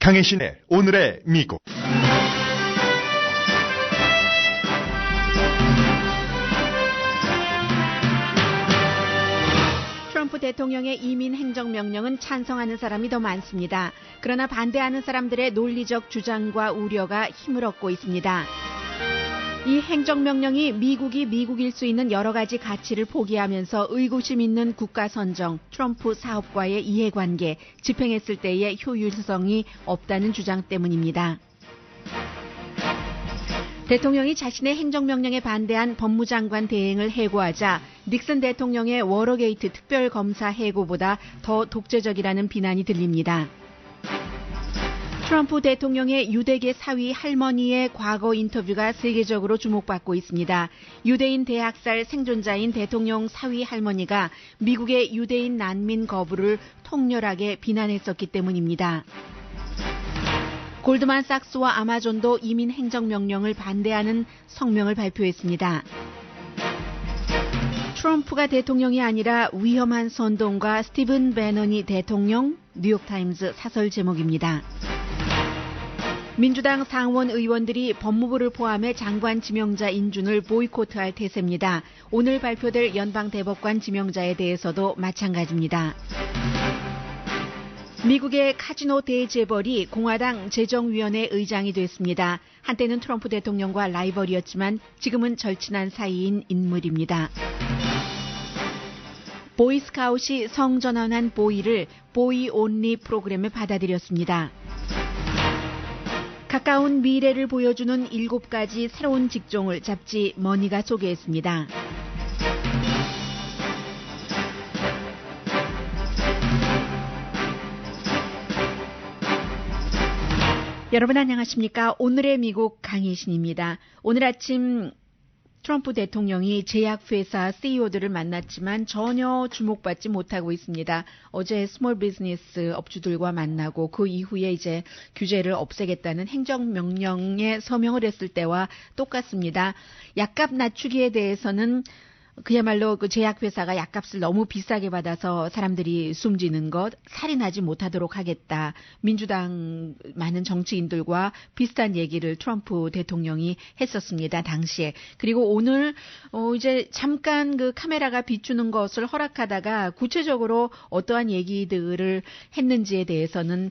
강혜신의 오늘의 미국. 트럼프 대통령의 이민 행정명령은 찬성하는 사람이 더 많습니다. 그러나 반대하는 사람들의 논리적 주장과 우려가 힘을 얻고 있습니다. 이 행정명령이 미국이 미국일 수 있는 여러 가지 가치를 포기하면서 의구심 있는 국가 선정, 트럼프 사업과의 이해관계, 집행했을 때의 효율성이 없다는 주장 때문입니다. 대통령이 자신의 행정명령에 반대한 법무장관 대행을 해고하자 닉슨 대통령의 워러게이트 특별검사 해고보다 더 독재적이라는 비난이 들립니다. 트럼프 대통령의 유대계 사위 할머니의 과거 인터뷰가 세계적으로 주목받고 있습니다. 유대인 대학살 생존자인 대통령 사위 할머니가 미국의 유대인 난민 거부를 통렬하게 비난했었기 때문입니다. 골드만삭스와 아마존도 이민 행정명령을 반대하는 성명을 발표했습니다. 트럼프가 대통령이 아니라 위험한 선동과 스티븐 배넌이 대통령, 뉴욕타임즈 사설 제목입니다. 민주당 상원 의원들이 법무부를 포함해 장관 지명자 인준을 보이콧할 태세입니다. 오늘 발표될 연방대법관 지명자에 대해서도 마찬가지입니다. 미국의 카지노 대재벌이 공화당 재정위원회 의장이 됐습니다. 한때는 트럼프 대통령과 라이벌이었지만 지금은 절친한 사이인 인물입니다. 보이스카웃이 성전환한 보이를 보이 온리 프로그램에 받아들였습니다. 가까운 미래를 보여주는 7가지 새로운 직종을 잡지 머니가 소개했습니다. 여러분 안녕하십니까? 오늘의 미국 강희신입니다. 오늘 아침 트럼프 대통령이 제약회사 CEO들을 만났지만 전혀 주목받지 못하고 있습니다. 어제 스몰 비즈니스 업주들과 만나고 그 이후에 이제 규제를 없애겠다는 행정명령에 서명을 했을 때와 똑같습니다. 약값 낮추기에 대해서는 그야말로 그 제약회사가 약값을 너무 비싸게 받아서 사람들이 숨지는 것, 살인하지 못하도록 하겠다. 민주당 많은 정치인들과 비슷한 얘기를 트럼프 대통령이 했었습니다. 당시에. 그리고 오늘 이제 잠깐 그 카메라가 비추는 것을 허락하다가 구체적으로 어떠한 얘기들을 했는지에 대해서는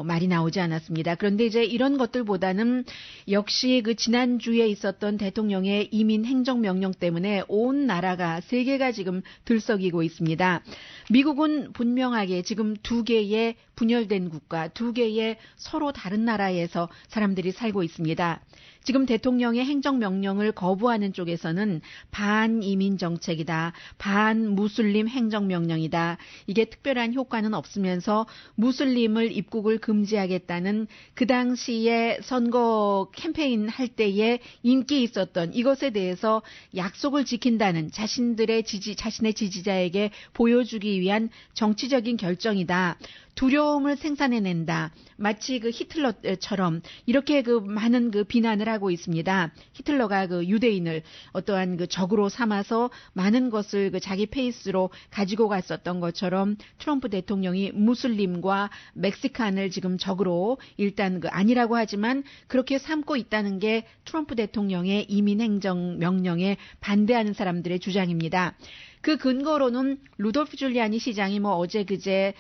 말이 나오지 않았습니다. 그런데 이제 이런 것들보다는 역시 그 지난주에 있었던 대통령의 이민 행정명령 때문에 온 나라가 세계가 지금 들썩이고 있습니다. 미국은 분명하게 지금 2개의 분열된 국가, 2개의 서로 다른 나라에서 사람들이 살고 있습니다. 지금 대통령의 행정명령을 거부하는 쪽에서는 반이민 정책이다, 반무슬림 행정명령이다. 이게 특별한 효과는 없으면서 무슬림을 입국을 금지하겠다는 그 당시에 선거 캠페인 할 때에 인기 있었던 이것에 대해서 약속을 지킨다는 자신의 지지자에게 보여주기 위한 정치적인 결정이다. 두려움을 생산해낸다. 마치 그 히틀러처럼 이렇게 그 많은 그 비난을 하고 있습니다. 히틀러가 그 유대인을 어떠한 그 적으로 삼아서 많은 것을 그 자기 페이스로 가지고 갔었던 것처럼 트럼프 대통령이 무슬림과 멕시칸을 지금 적으로 일단 그 아니라고 하지만 그렇게 삼고 있다는 게 트럼프 대통령의 이민 행정 명령에 반대하는 사람들의 주장입니다. 그 근거로는 루돌프 줄리아니 시장이 어제 그제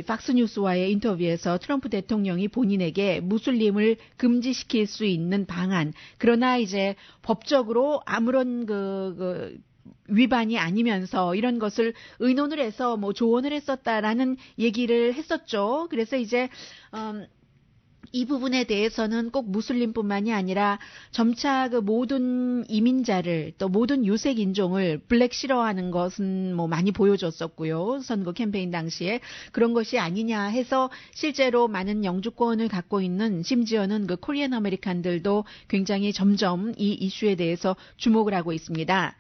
팍스뉴스와의 인터뷰에서 트럼프 대통령이 본인에게 무슬림을 금지시킬 수 있는 방안, 그러나 이제 법적으로 아무런 위반이 아니면서 이런 것을 의논을 해서 조언을 했었다라는 얘기를 했었죠. 그래서 이제 이 부분에 대해서는 꼭 무슬림뿐만이 아니라 점차 그 모든 이민자를 또 모든 유색 인종을 블랙 싫어하는 것은 많이 보여줬었고요. 선거 캠페인 당시에 그런 것이 아니냐 해서 실제로 많은 영주권을 갖고 있는 심지어는 그 코리안 아메리칸들도 굉장히 점점 이 이슈에 대해서 주목을 하고 있습니다.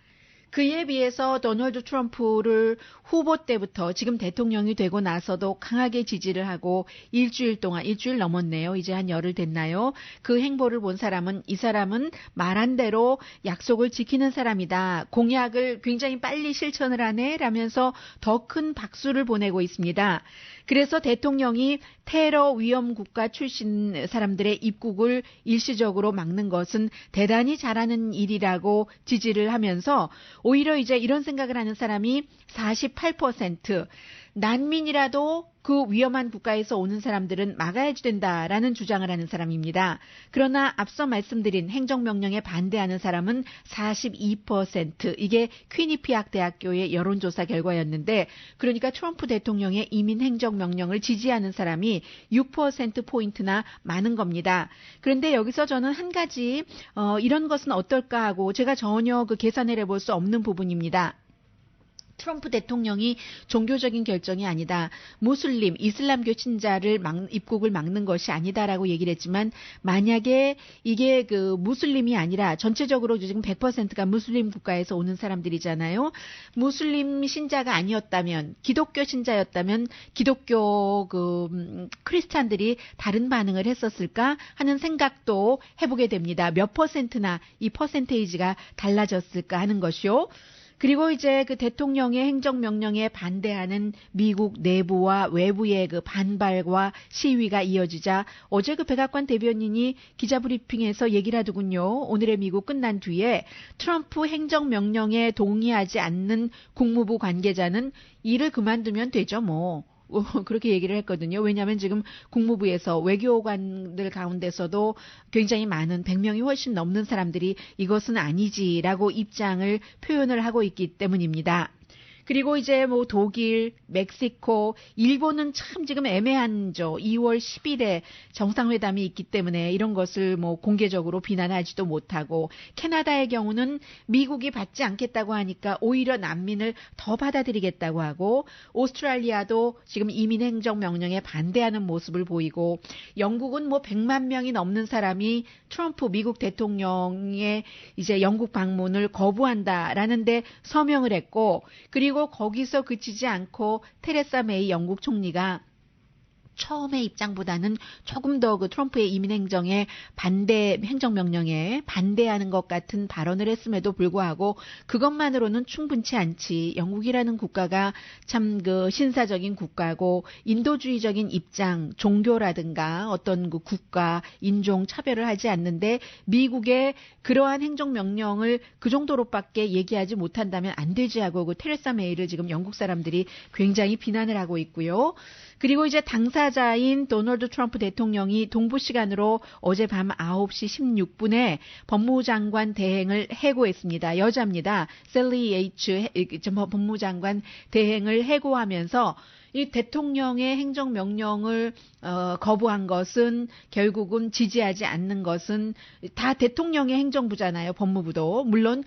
그에 비해서 도널드 트럼프를 후보 때부터 지금 대통령이 되고 나서도 강하게 지지를 하고 일주일 넘었네요. 이제 한 열흘 됐나요? 그 행보를 본 사람은 이 사람은 말한 대로 약속을 지키는 사람이다. 공약을 굉장히 빨리 실천을 하네 라면서 더 큰 박수를 보내고 있습니다. 그래서 대통령이 테러 위험 국가 출신 사람들의 입국을 일시적으로 막는 것은 대단히 잘하는 일이라고 지지를 하면서 오히려 이제 이런 생각을 하는 사람이 48%, 난민이라도 그 위험한 국가에서 오는 사람들은 막아야지 된다라는 주장을 하는 사람입니다. 그러나 앞서 말씀드린 행정명령에 반대하는 사람은 42%, 이게 퀴니피악 대학교의 여론조사 결과였는데, 그러니까 트럼프 대통령의 이민 행정명령을 지지하는 사람이 6%포인트나 많은 겁니다. 그런데 여기서 저는 한 가지 이런 것은 어떨까 하고 제가 전혀 그 계산을 해볼 수 없는 부분입니다. 트럼프 대통령이 종교적인 결정이 아니다. 무슬림, 이슬람교 신자를 입국을 막는 것이 아니다라고 얘기를 했지만, 만약에 이게 그 무슬림이 아니라 전체적으로 지금 100%가 무슬림 국가에서 오는 사람들이잖아요. 무슬림 신자가 아니었다면, 기독교 신자였다면 기독교 크리스찬들이 다른 반응을 했었을까 하는 생각도 해보게 됩니다. 몇 퍼센트나 이 퍼센테이지가 달라졌을까 하는 것이요. 그리고 이제 그 대통령의 행정명령에 반대하는 미국 내부와 외부의 그 반발과 시위가 이어지자 어제 그 백악관 대변인이 기자브리핑에서 얘기를 하더군요. 오늘의 미국 끝난 뒤에 트럼프 행정명령에 동의하지 않는 국무부 관계자는 일을 그만두면 되죠, 뭐. 그렇게 얘기를 했거든요. 왜냐하면 지금 국무부에서 외교관들 가운데서도 굉장히 많은 100명이 훨씬 넘는 사람들이 이것은 아니지라고 입장을 표현을 하고 있기 때문입니다. 그리고 이제 뭐 독일, 멕시코, 일본은 참 지금 애매한죠. 2월 10일에 정상회담이 있기 때문에 이런 것을 뭐 공개적으로 비난하지도 못하고, 캐나다의 경우는 미국이 받지 않겠다고 하니까 오히려 난민을 더 받아들이겠다고 하고, 오스트랄리아도 지금 이민행정명령에 반대하는 모습을 보이고, 영국은 뭐 100만 명이 넘는 사람이 트럼프 미국 대통령의 이제 영국 방문을 거부한다라는데 서명을 했고, 그리고 거기서 그치지 않고 테레사 메이 영국 총리가 처음의 입장보다는 조금 더 그 트럼프의 이민행정에 행정명령에 반대하는 것 같은 발언을 했음에도 불구하고 그것만으로는 충분치 않지. 영국이라는 국가가 참 그 신사적인 국가고, 인도주의적인 입장, 종교라든가 어떤 그 국가, 인종 차별을 하지 않는데 미국의 그러한 행정명령을 그 정도로밖에 얘기하지 못한다면 안 되지 하고 그 테레사 메이를 지금 영국 사람들이 굉장히 비난을 하고 있고요. 그리고 이제 당사자인 도널드 트럼프 대통령이 동부 시간으로 어젯밤 9시 16분에 법무장관 대행을 해고했습니다. 여자입니다. 셀리 H 법무장관 대행을 해고하면서 이 대통령의 행정명령을 거부한 것은, 결국은 지지하지 않는 것은 다 대통령의 행정부잖아요. 법무부도. 물론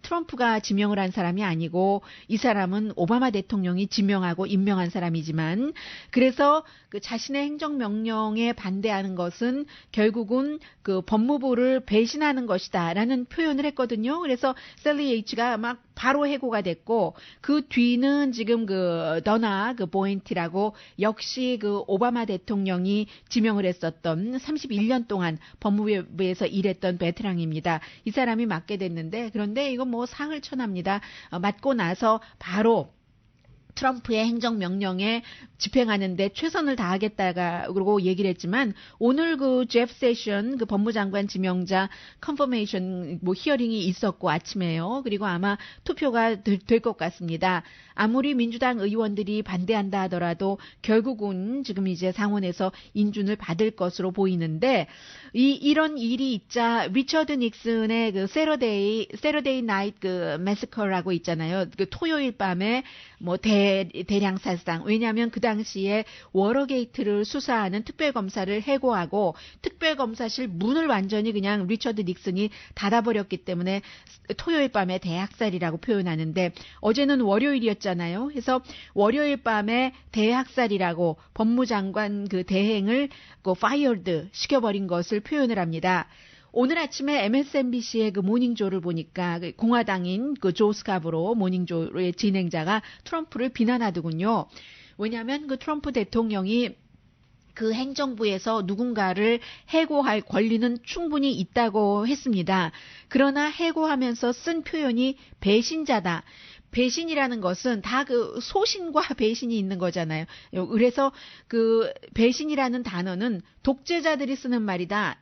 트럼프가 지명을 한 사람이 아니고 이 사람은 오바마 대통령이 지명하고 임명한 사람이지만, 그래서 그 자신의 행정명령에 반대하는 것은 결국은 그 법무부를 배신하는 것이다라는 표현을 했거든요. 그래서 셀리 H가 막 바로 해고가 됐고, 그 뒤는 지금 그 더나 보엔티라고 역시 그 오바마 대통령이 지명을 했었던 31년 동안 법무부에서 일했던 베테랑입니다. 이 사람이 맡게 됐는데, 그런데 이건 뭐 사흘천합니다. 맡고 나서 바로 트럼프의 행정명령에 집행하는데 최선을 다하겠다고 얘기를 했지만, 오늘 그 제프 세션 그 법무장관 지명자 컨퍼메이션 뭐 히어링이 있었고 아침에요. 그리고 아마 투표가 될 것 같습니다. 아무리 민주당 의원들이 반대한다 하더라도 결국은 지금 이제 상원에서 인준을 받을 것으로 보이는데, 이런 일이 있자 리처드 닉슨의 그 세러데이 나이트 그 매스커라고 있잖아요. 그 토요일 밤에 뭐 대량 살상. 왜냐하면 그 당시에 워러게이트를 수사하는 특별검사를 해고하고 특별검사실 문을 완전히 그냥 리처드 닉슨이 닫아버렸기 때문에 토요일 밤에 대학살이라고 표현하는데, 어제는 월요일이었잖아요. 그래서 월요일 밤에 대학살이라고 법무장관 그 대행을 그 fired 시켜버린 것을 표현을 합니다. 오늘 아침에 MSNBC의 그 모닝조를 보니까 공화당인 그 조 스카브로 모닝조의 진행자가 트럼프를 비난하더군요. 왜냐하면 그 트럼프 대통령이 그 행정부에서 누군가를 해고할 권리는 충분히 있다고 했습니다. 그러나 해고하면서 쓴 표현이 배신자다. 배신이라는 것은 다 그 소신과 배신이 있는 거잖아요. 그래서 그 배신이라는 단어는 독재자들이 쓰는 말이다.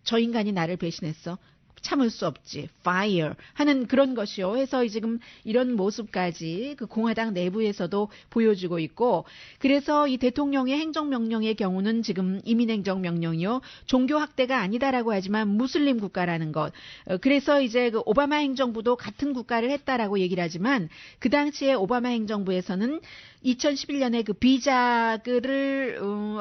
저 인간이 나를 배신했어. 참을 수 없지. fire 하는 그런 것이요. 해서 지금 이런 모습까지 그 공화당 내부에서도 보여주고 있고, 그래서 이 대통령의 행정명령의 경우는 지금 이민행정명령이요. 종교 학대가 아니다라고 하지만 무슬림 국가라는 것. 그래서 이제 그 오바마 행정부도 같은 국가를 했다라고 얘기를 하지만 그 당시에 오바마 행정부에서는 2011년에 그 비자를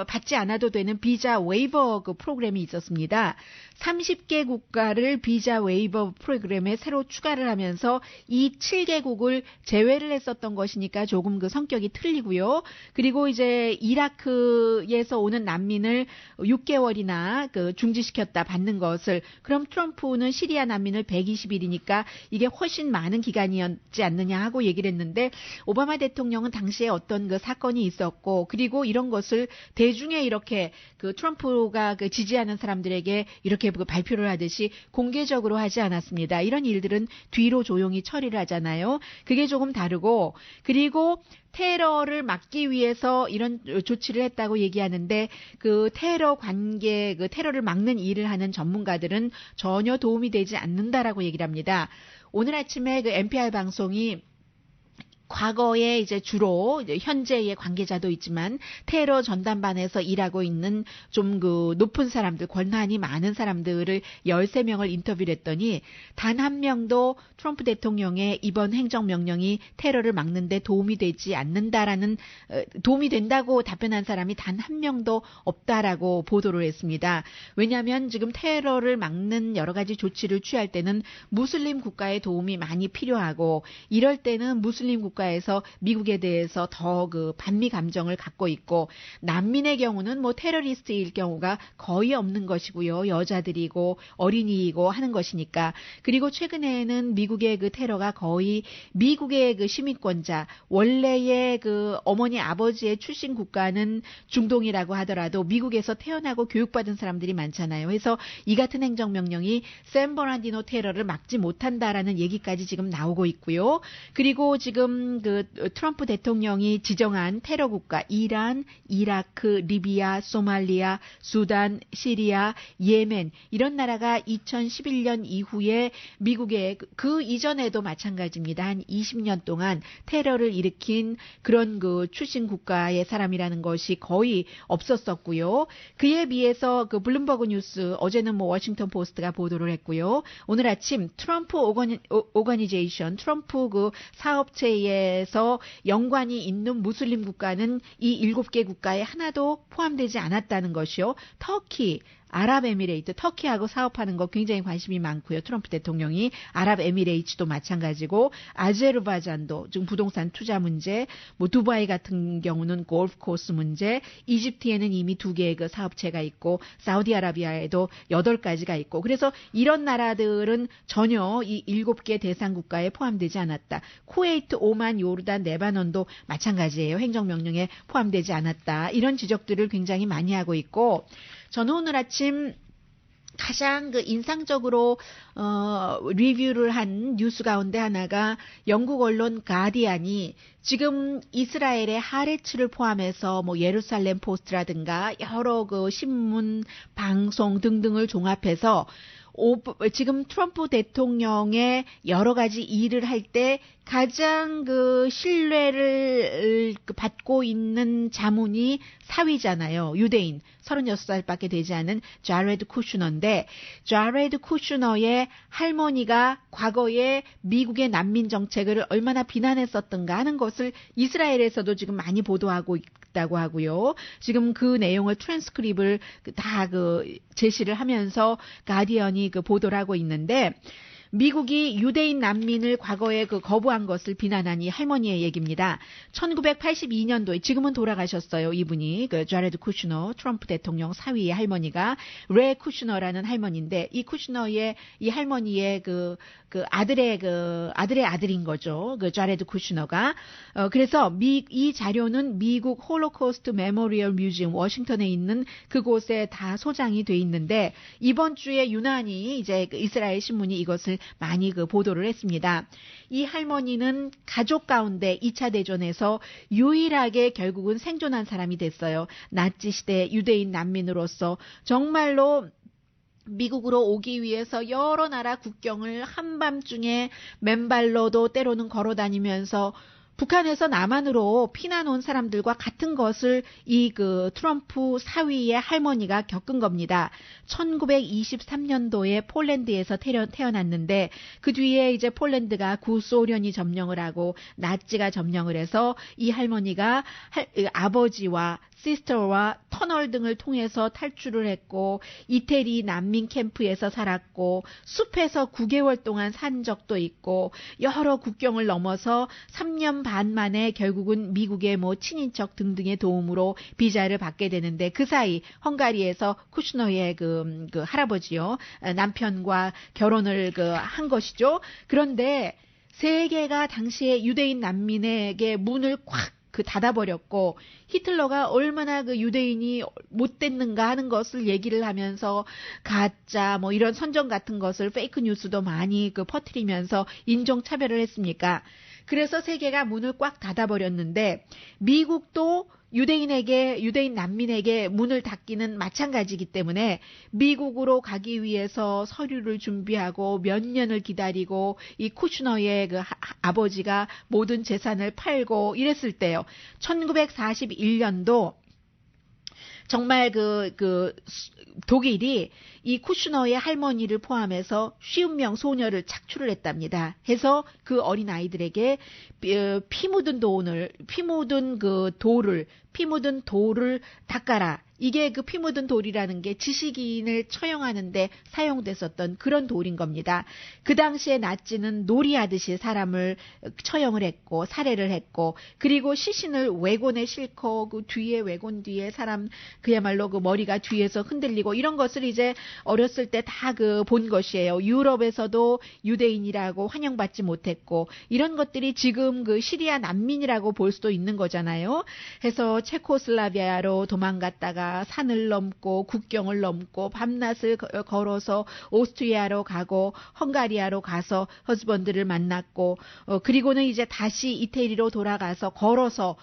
받지 않아도 되는 비자 웨이버 그 프로그램이 있었습니다. 30개 국가를 비자 웨이버 프로그램에 새로 추가를 하면서 이 7개국을 제외를 했었던 것이니까 조금 그 성격이 틀리고요. 그리고 이제 이라크에서 오는 난민을 6개월이나 그 중지시켰다 받는 것을, 그럼 트럼프는 시리아 난민을 120일이니까 이게 훨씬 많은 기간이었지 않느냐 하고 얘기를 했는데, 오바마 대통령은 당시에 어떤 그 사건이 있었고, 그리고 이런 것을 대중에 이렇게 그 트럼프가 그 지지하는 사람들에게 이렇게 그 발표를 하듯이 공개적으로 하지 않았습니다. 이런 일들은 뒤로 조용히 처리를 하잖아요. 그게 조금 다르고, 그리고 테러를 막기 위해서 이런 조치를 했다고 얘기하는데, 그 테러 관계, 그 테러를 막는 일을 하는 전문가들은 전혀 도움이 되지 않는다라고 얘기를 합니다. 오늘 아침에 그 NPR 방송이 과거에 이제 주로 이제 현재의 관계자도 있지만 테러 전담반에서 일하고 있는 좀 그 높은 사람들, 권한이 많은 사람들을 13명을 인터뷰를 했더니 단 한 명도 트럼프 대통령의 이번 행정명령이 테러를 막는데 도움이 되지 않는다라는, 도움이 된다고 답변한 사람이 단 한 명도 없다라고 보도를 했습니다. 왜냐하면 지금 테러를 막는 여러 가지 조치를 취할 때는 무슬림 국가의 도움이 많이 필요하고, 이럴 때는 무슬림 국가에서 미국에 대해서 더 그 반미 감정을 갖고 있고, 난민의 경우는 뭐 테러리스트일 경우가 거의 없는 것이고요. 여자들이고 어린이이고 하는 것이니까. 그리고 최근에는 미국의 그 테러가 거의 미국의 그 시민권자, 원래의 그 어머니 아버지의 출신 국가는 중동이라고 하더라도 미국에서 태어나고 교육받은 사람들이 많잖아요. 그래서 이 같은 행정명령이 샌버나디노 테러를 막지 못한다라는 얘기까지 지금 나오고 있고요. 그리고 지금 그 트럼프 대통령이 지정한 테러 국가 이란, 이라크, 리비아, 소말리아, 수단, 시리아, 예멘, 이런 나라가 2011년 이후에 미국의 그 이전에도 마찬가지입니다. 한 20년 동안 테러를 일으킨 그런 그 출신 국가의 사람이라는 것이 거의 없었었고요. 그에 비해서 그 블룸버그 뉴스, 어제는 뭐 워싱턴 포스트가 보도를 했고요. 오늘 아침 트럼프 오거니제이션, 트럼프 그 사업체에서 연관이 있는 무슬림 국가는 이 7개 국가에 하나도 포함되지 않았다는 것이요. 터키, 아랍에미레이트, 터키하고 사업하는 거 굉장히 관심이 많고요. 트럼프 대통령이 아랍에미레이트도 마찬가지고, 아제르바이잔도 지금 부동산 투자 문제, 뭐 두바이 같은 경우는 골프 코스 문제, 이집트에는 이미 2개의 그 사업체가 있고, 사우디아라비아에도 8가지가 있고, 그래서 이런 나라들은 전혀 이 7개 대상 국가에 포함되지 않았다. 쿠웨이트, 오만, 요르단, 레바논도 마찬가지예요. 행정명령에 포함되지 않았다. 이런 지적들을 굉장히 많이 하고 있고, 저는 오늘 아침 가장 그 인상적으로 리뷰를 한 뉴스 가운데 하나가 영국 언론 가디안이 지금 이스라엘의 하레츠를 포함해서 뭐 예루살렘 포스트라든가 여러 그 신문, 방송 등등을 종합해서 지금 트럼프 대통령의 여러 가지 일을 할 때 가장 그 신뢰를 받고 있는 자문이 사위잖아요. 유대인 36살밖에 되지 않은 자레드 쿠슈너인데, 자레드 쿠슈너의 할머니가 과거에 미국의 난민 정책을 얼마나 비난했었던가 하는 것을 이스라엘에서도 지금 많이 보도하고 있다고 하고요. 지금 그 내용을 트랜스크립을 다 그 제시를 하면서 가디언이 그 보도를 하고 있는데, 미국이 유대인 난민을 과거에 그 거부한 것을 비난한 이 할머니의 얘기입니다. 1982년도에, 지금은 돌아가셨어요. 이분이 그 자레드 쿠슈너, 트럼프 대통령 사위의 할머니가 레 쿠슈너라는 할머니인데, 이 쿠슈너의 이 할머니의 그 아들의 아들인 거죠. 그 자레드 쿠슈너가. 그래서 이 자료는 미국 홀로코스트 메모리얼 뮤지엄 워싱턴에 있는 그곳에 다 소장이 돼 있는데, 이번 주에 유난히 이제 그 이스라엘 신문이 이것을 많이 그 보도를 했습니다. 이 할머니는 가족 가운데 2차 대전에서 유일하게 결국은 생존한 사람이 됐어요. 나치 시대 유대인 난민으로서 정말로 미국으로 오기 위해서 여러 나라 국경을 한밤중에 맨발로도 때로는 걸어 다니면서 북한에서 남한으로 피난 온 사람들과 같은 것을 이 그 트럼프 사위의 할머니가 겪은 겁니다. 1923년도에 폴란드에서 태어났는데 그 뒤에 이제 폴란드가 구소련이 점령을 하고 나치가 점령을 해서 이 할머니가 아버지와 시스터와 터널 등을 통해서 탈출을 했고 이태리 난민 캠프에서 살았고 숲에서 9개월 동안 산 적도 있고 여러 국경을 넘어서 3년 반 만에 결국은 미국의 뭐 친인척 등등의 도움으로 비자를 받게 되는데 그 사이 헝가리에서 쿠슈너의 그 할아버지요 남편과 결혼을 한 것이죠. 그런데 세계가 당시에 유대인 난민에게 문을 꽉 닫아버렸고 히틀러가 얼마나 그 유대인이 못됐는가 하는 것을 얘기를 하면서 가짜 뭐 이런 선전 같은 것을 페이크 뉴스도 많이 퍼뜨리면서 인종차별을 했습니까? 그래서 세계가 문을 꽉 닫아버렸는데 미국도 유대인 난민에게 문을 닫기는 마찬가지이기 때문에 미국으로 가기 위해서 서류를 준비하고 몇 년을 기다리고 이 쿠슈너의 아버지가 모든 재산을 팔고 이랬을 때요. 1941년도 정말 독일이 이 쿠슈너의 할머니를 포함해서 50명 소녀를 착출을 했답니다. 해서 그 어린 아이들에게 피 묻은 돌을 닦아라. 이게 피 묻은 돌이라는 게 지식인을 처형하는데 사용됐었던 그런 돌인 겁니다. 그 당시에 나치는 놀이하듯이 사람을 처형을 했고 살해를 했고 그리고 시신을 외곤에 싣고 그 뒤에 외곤 뒤에 사람 그야말로 머리가 뒤에서 흔들리고 이런 것을 이제 어렸을 때 다 본 것이에요. 유럽에서도 유대인이라고 환영받지 못했고 이런 것들이 지금 시리아 난민이라고 볼 수도 있는 거잖아요. 해서 체코슬라비아로 도망갔다가 산을 넘고 국경을 넘고 밤낮을 걸어서 오스트리아로 가고 헝가리아로 가서 허즈번드를 만났고 그리고는 이제 다시 이태리로 돌아가서 걸어서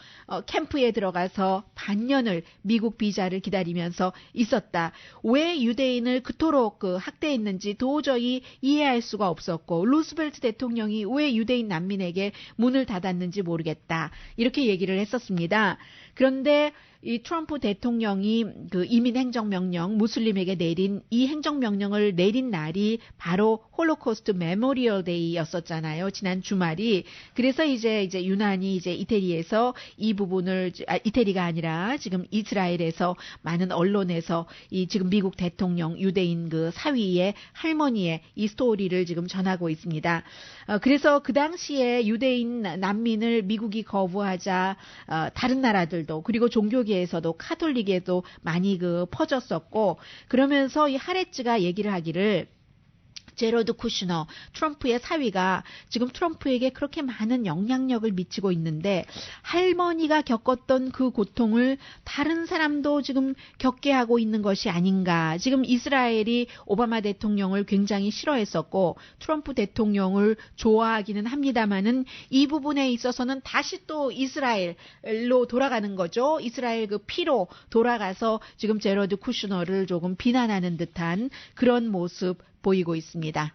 캠프에 들어가서 반년을 미국 비자를 기다리면서 있었다. 왜 유대인을 그토록 학대했는지 도저히 이해할 수가 없었고 루스벨트 대통령이 왜 유대인 난민에게 문을 닫았는지 모르겠다. 이렇게 얘기를 했었습니다. 그런데 이 트럼프 대통령이 이민 행정명령 무슬림에게 내린 이 행정명령을 내린 날이 바로 홀로코스트 메모리얼 데이였었잖아요. 지난 주말이. 그래서 이제 유난히 이제 이태리에서 이 부분을 이태리가 아니라 지금 이스라엘에서 많은 언론에서 이 지금 미국 대통령 유대인 사위의 할머니의 이 스토리를 지금 전하고 있습니다. 그래서 그 당시에 유대인 난민을 미국이 거부하자 다른 나라들도 그리고 종교계에서도 카톨릭에도 많이 퍼졌었고 그러면서 이 하레츠가 얘기를 하기를 제러드 쿠슈너, 트럼프의 사위가 지금 트럼프에게 그렇게 많은 영향력을 미치고 있는데 할머니가 겪었던 그 고통을 다른 사람도 지금 겪게 하고 있는 것이 아닌가. 지금 이스라엘이 오바마 대통령을 굉장히 싫어했었고 트럼프 대통령을 좋아하기는 합니다만은 이 부분에 있어서는 다시 또 이스라엘로 돌아가는 거죠. 이스라엘 피로 돌아가서 지금 제러드 쿠슈너를 조금 비난하는 듯한 그런 모습 보이고 있습니다.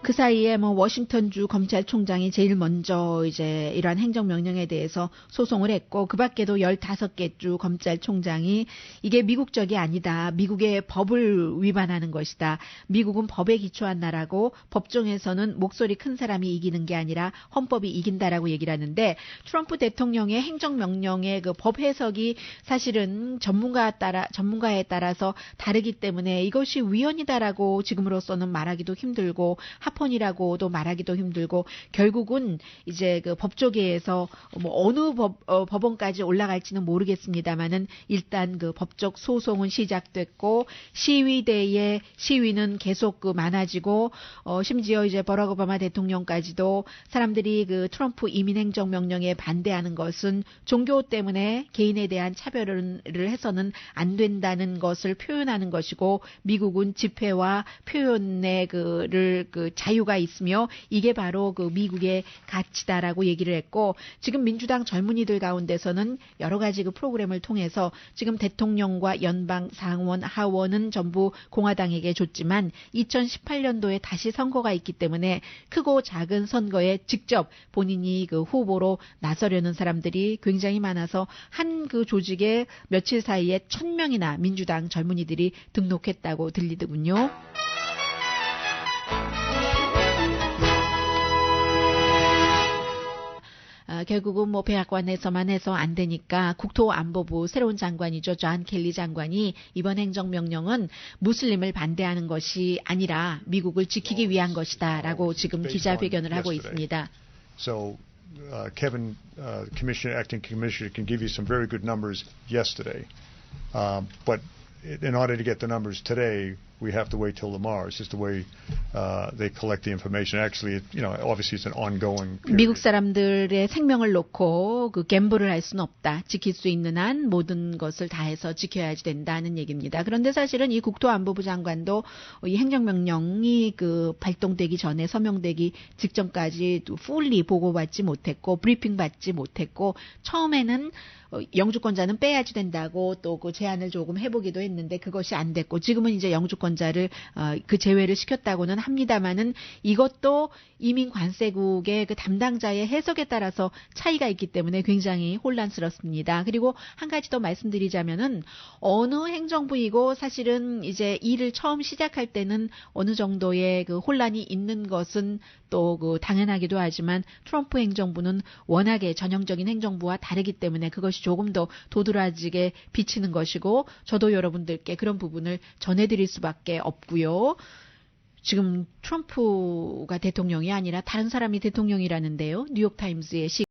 그 사이에 워싱턴주 검찰총장이 제일 먼저 이제 이러한 행정명령에 대해서 소송을 했고 그 밖에도 15개 주 검찰총장이 이게 미국적이 아니다. 미국의 법을 위반하는 것이다. 미국은 법에 기초한 나라고 법정에서는 목소리 큰 사람이 이기는 게 아니라 헌법이 이긴다라고 얘기를 하는데 트럼프 대통령의 행정명령의 법 해석이 사실은 전문가에 따라서 다르기 때문에 이것이 위헌이다라고 지금으로서는 말하기도 힘들고 사폰이라고도 말하기도 힘들고 결국은 이제 그 법조계에서 뭐 어느 법원까지 올라갈지는 모르겠습니다만은 일단 그 법적 소송은 시작됐고 시위대의 시위는 계속 그 많아지고 심지어 이제 버락 오바마 대통령까지도 사람들이 그 트럼프 이민행정 명령에 반대하는 것은 종교 때문에 개인에 대한 차별을 해서는 안 된다는 것을 표현하는 것이고 미국은 집회와 표현의 그 자유가 있으며 이게 바로 그 미국의 가치다라고 얘기를 했고 지금 민주당 젊은이들 가운데서는 여러 가지 그 프로그램을 통해서 지금 대통령과 연방 상원 하원은 전부 공화당에게 줬지만 2018년도에 다시 선거가 있기 때문에 크고 작은 선거에 직접 본인이 그 후보로 나서려는 사람들이 굉장히 많아서 한 그 조직에 며칠 사이에 1,000명이나 민주당 젊은이들이 등록했다고 들리더군요. 결국은 뭐 백악관에서만 해서 안 되니까 국토안보부 새로운 장관이죠. 존 켈리 장관이 이번 행정명령은 무슬림을 반대하는 것이 아니라 미국을 지키기 위한 것이다라고 지금 기자회견을 하고 있습니다. So Kevin, acting commissioner, can give you some very good numbers yesterday, but in order to get the numbers today, we have to wait till tomorrow. It's just the way they collect the information. Actually, obviously it's an ongoing period. 미국 사람들의 생명을 놓고 그 갬블을 할 수는 없다. 지킬 수 있는 한 모든 것을 다해서 지켜야지 된다는 얘기입니다. 그런데 사실은 이 국토안보부 장관도 이 행정명령이 그 발동되기 전에 서명되기 직전까지 풀리 보고받지 못했고 브리핑 받지 못했고 처음에는 영주권자는 빼야지 된다고 또 그 제안을 조금 해보기도 했는데 그것이 안 됐고 지금은 이제 영주권자를 그 제외를 시켰다고는 합니다만은 이것도 이민 관세국의 그 담당자의 해석에 따라서 차이가 있기 때문에 굉장히 혼란스럽습니다. 그리고 한 가지 더 말씀드리자면은 어느 행정부이고 사실은 이제 일을 처음 시작할 때는 어느 정도의 그 혼란이 있는 것은 또 그 당연하기도 하지만 트럼프 행정부는 워낙에 전형적인 행정부와 다르기 때문에 그것이 조금 더 도드라지게 비치는 것이고 저도 여러분들께 그런 부분을 전해드릴 수밖에 없고요. 지금 트럼프가 대통령이 아니라 다른 사람이 대통령이라는데요. 뉴욕타임즈의